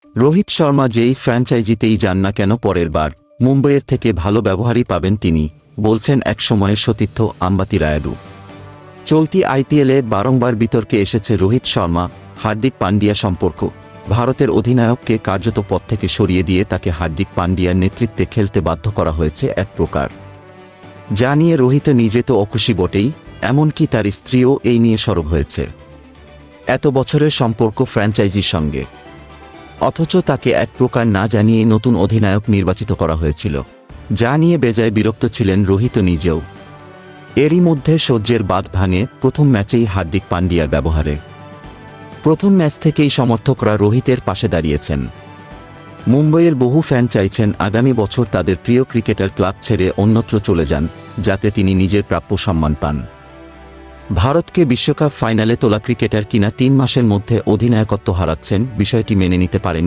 রোহিত শর্মা যেই ফ্র্যাঞ্চাইজিতেই যান না কেন পরের বার মুম্বইয়ের থেকে ভালো ব্যবহারই পাবেন তিনি, বলছেন একসময়ের সতীর্থ আম্বাতি রায়ুডু। চলতি আইপিএলে বারংবার বিতর্কে এসেছে রোহিত শর্মা হার্দিক পান্ডিয়া সম্পর্ক। ভারতের অধিনায়ককে কার্যত পদ থেকে সরিয়ে দিয়ে তাকে হার্দিক পান্ডিয়ার নেতৃত্বে খেলতে বাধ্য করা হয়েছে এক প্রকার। যা নিয়ে রোহিত নিজে তো অখুশি বটেই, এমনকি তার স্ত্রীও এই নিয়ে সরব হয়েছে। এত বছরের সম্পর্ক ফ্র্যাঞ্চাইজির সঙ্গে, অথচ তাকে এক প্রকার না জানিয়ে নতুন অধিনায়ক নির্বাচিত করা হয়েছিল, যা নিয়ে বেজায় বিরক্ত ছিলেন রোহিত নিজেও। এরই মধ্যে সহ্যের বাঁধ ভাঙে প্রথম ম্যাচেই হার্দিক পান্ডিয়ার ব্যবহারে। প্রথম ম্যাচ থেকেই সমর্থকরা রোহিতের পাশে দাঁড়িয়েছেন। মুম্বইয়ের বহু ফ্যান চাইছেন আগামী বছর তাদের প্রিয় ক্রিকেটার ক্লাব ছেড়ে অন্যত্র চলে যান, যাতে তিনি নিজের প্রাপ্য সম্মান পান। ভারতকে বিশ্বকাপ ফাইনালে তোলা ক্রিকেটার কিনা 3 মাসের মধ্যে অধিনায়কত্ব হারাচ্ছেন, বিষয়টি মেনে নিতে পারেন